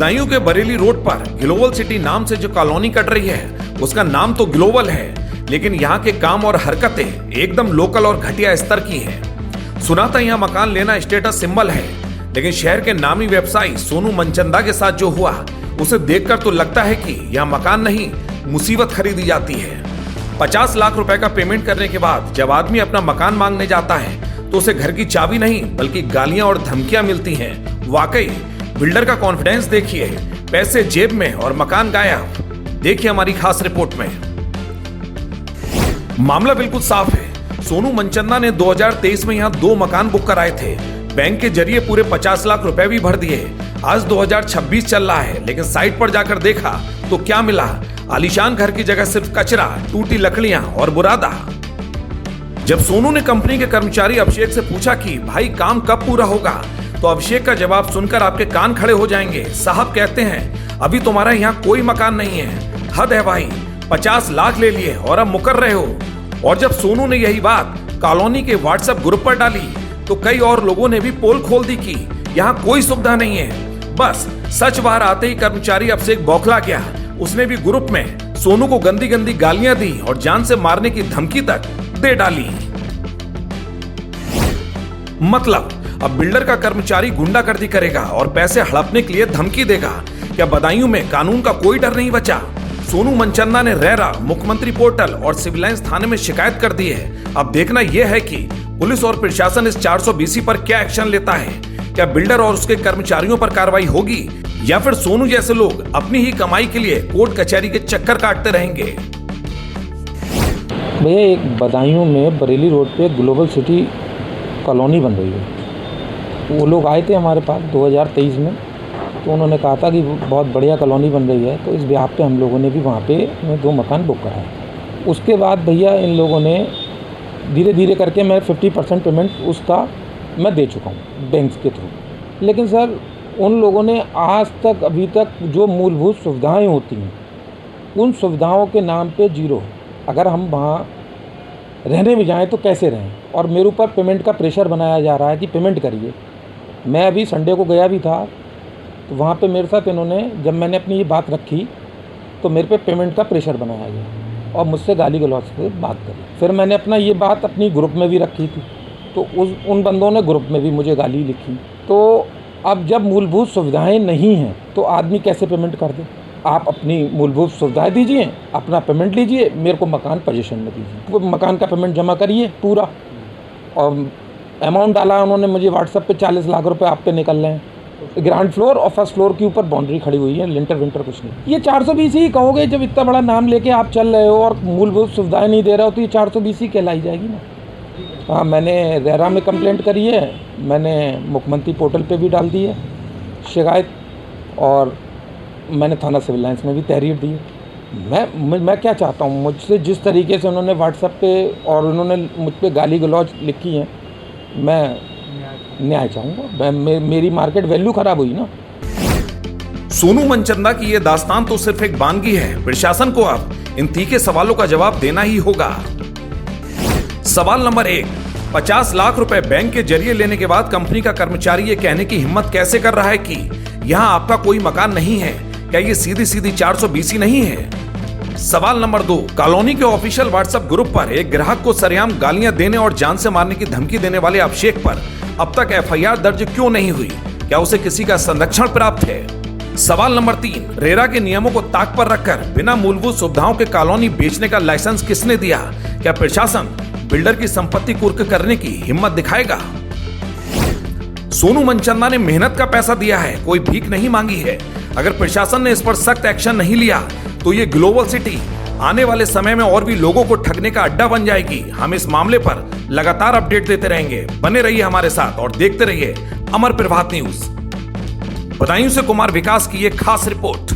बदायूं के बरेली रोड पर global city नाम से जो कॉलोनी कट रही है उसका नाम तो ग्लोबल है, लेकिन यहाँ के काम और हरकतें एकदम लोकल और घटिया स्तर की हैं। सुना था यहाँ मकान लेना स्टेटस सिंबल है, लेकिन शहर के नामी व्यवसायी सोनू मनचंदा के साथ जो हुआ उसे देखकर तो लगता है कि यहाँ मकान नहीं मुसीबत खरीदी जाती है। 50 लाख रुपए का पेमेंट करने के बाद जब आदमी अपना मकान मांगने जाता है तो उसे घर की चाबी नहीं बल्कि गालियां और धमकियां मिलती हैं। वाकई बिल्डर का कॉन्फिडेंस देखिए, पैसे जेब में और मकान गायब। देखिए हमारी खास रिपोर्ट में। मामला बिल्कुल साफ है। सोनू मनचंदा ने 2023 में यहाँ 2 मकान बुक कराए थे। बैंक के जरिए पूरे 50 लाख रुपए भी भर दिए। आज 2026 चल रहा है, लेकिन साइट पर जाकर देखा तो क्या मिला? आलीशान घर की जगह सिर्फ कचरा, टूटी लकड़ियां और बुरादा। जब सोनू ने कंपनी के कर्मचारी अभिषेक से पूछा कि भाई काम कब पूरा होगा, तो अभिषेक का जवाब सुनकर आपके कान खड़े हो जाएंगे। साहब कहते हैं अभी तुम्हारा यहाँ कोई मकान नहीं है। हद है भाई, 50 लाख ले लिए और अब मुकर रहे हो। और जब सोनू ने यही बात कॉलोनी के व्हाट्सएप ग्रुप पर डाली तो कई और लोगों ने भी पोल खोल दी कि यहाँ कोई सुविधा नहीं है। बस सच बाहर आते ही कर्मचारी अभिषेक बौखला गया। उसने भी ग्रुप में सोनू को गंदी गंदी गालियां दी और जान से मारने की धमकी तक दे डाली। मतलब अब बिल्डर का कर्मचारी गुंडागर्दी करेगा और पैसे हड़पने के लिए धमकी देगा। क्या बदायूं में कानून का कोई डर नहीं बचा? सोनू मनचंदा ने रेरा, मुख्यमंत्री पोर्टल और सिविल लाइंस थाने में शिकायत कर दी है। अब देखना यह है कि पुलिस और प्रशासन इस 420 पर क्या एक्शन लेता है। क्या बिल्डर और उसके कर्मचारियों पर कार्रवाई होगी या फिर सोनू जैसे लोग अपनी ही कमाई के लिए कोर्ट कचहरी के चक्कर काटते रहेंगे? भैया, एक बदायूं में बरेली रोड पे ग्लोबल सिटी कॉलोनी बन रही है। वो लोग आए थे हमारे पास 2023 में, तो उन्होंने कहा था कि बहुत बढ़िया कॉलोनी बन रही है, तो इस बिहाफ पे हम लोगों ने भी वहाँ पे 2 मकान बुक कराए। उसके बाद भैया इन लोगों ने धीरे धीरे करके मैं 50% पेमेंट उसका मैं दे चुका हूँ बैंक के थ्रू। लेकिन सर उन लोगों ने आज तक अभी तक जो मूलभूत सुविधाएं होती हैं उन सुविधाओं के नाम पे जीरो। अगर हम वहाँ रहने भी जाएं तो कैसे रहें? और मेरे ऊपर पेमेंट का प्रेशर बनाया जा रहा है कि पेमेंट करिए। मैं अभी संडे को गया भी था, तो वहाँ पे मेरे साथ इन्होंने, जब मैंने अपनी ये बात रखी तो मेरे पे पेमेंट का प्रेशर बनाया गया और मुझसे गाली गलौज से बात करी। फिर मैंने अपना ये बात अपनी ग्रुप में भी रखी थी, तो उन बंदों ने ग्रुप में भी मुझे गाली लिखी। तो अब जब मूलभूत सुविधाएं नहीं हैं तो आदमी कैसे पेमेंट कर दे? आप अपनी मूलभूत सुविधाएं दीजिए, अपना पेमेंट लीजिए, मेरे को मकान पोजीशन में दीजिए। मकान का पेमेंट जमा करिए पूरा। और अमाउंट डाला उन्होंने मुझे व्हाट्सएप पे 40 लाख रुपए आप पे निकल रहे हैं। ग्राउंड फ्लोर और फर्स्ट फ्लोर के ऊपर बाउंड्री खड़ी हुई है, लिंटर विंटर कुछ नहीं। ये 420 ही कहोगे? जब इतना बड़ा नाम लेके आप चल रहे हो और मूलभूत सुविधाएं नहीं दे रहे हो तो ये 420 ही कहलाई जाएगी ना। हाँ, मैंने रेरा में कंप्लेंट करी है, मैंने मुख्यमंत्री पोर्टल पे भी डाल दी है शिकायत, और मैंने थाना सिविल लाइंस में भी तहरीर दी है। मैं क्या चाहता हूँ, मुझसे जिस तरीके से उन्होंने व्हाट्सएप पे और उन्होंने मुझ पे गाली गलौज लिखी है, मैं न्याय चाहूँगा। मेरी मार्केट वैल्यू खराब हुई ना। सोनू मनचंदा की ये दास्तान तो सिर्फ एक बानगी है। प्रशासन को अब इन तीखे सवालों का जवाब देना ही होगा। सवाल नंबर 1, 50 लाख रुपए बैंक के जरिए लेने के बाद कंपनी का कर्मचारी ये कहने की हिम्मत कैसे कर रहा है कि यहाँ आपका कोई मकान नहीं है? क्या ये सीधी सीधी 420 नहीं है? सवाल नंबर 2, कॉलोनी के ऑफिशियल व्हाट्सएप ग्रुप पर एक ग्राहक को सरेआम गालियां देने और जान से मारने की धमकी देने वाले अभिषेक पर अब तक FIR दर्ज क्यों नहीं हुई? क्या उसे किसी का संरक्षण प्राप्त है? सवाल नंबर 3, रेरा के नियमों को ताक पर रखकर बिना मूलभूत सुविधाओं के कॉलोनी बेचने का लाइसेंस किसने दिया? क्या प्रशासन बिल्डर की संपत्ति कुर्क करने की हिम्मत दिखाएगा? सोनू मनचंदा ने मेहनत का पैसा दिया है, कोई भीख नहीं मांगी है। अगर प्रशासन ने इस पर सख्त एक्शन नहीं लिया तो ये ग्लोबल सिटी आने वाले समय में और भी लोगों को ठगने का अड्डा बन जाएगी। हम इस मामले पर लगातार अपडेट देते रहेंगे। बने रहिए हमारे साथ और देखते रहिए अमर प्रभात न्यूज। बदायूं से कुमार विकास की ये खास रिपोर्ट।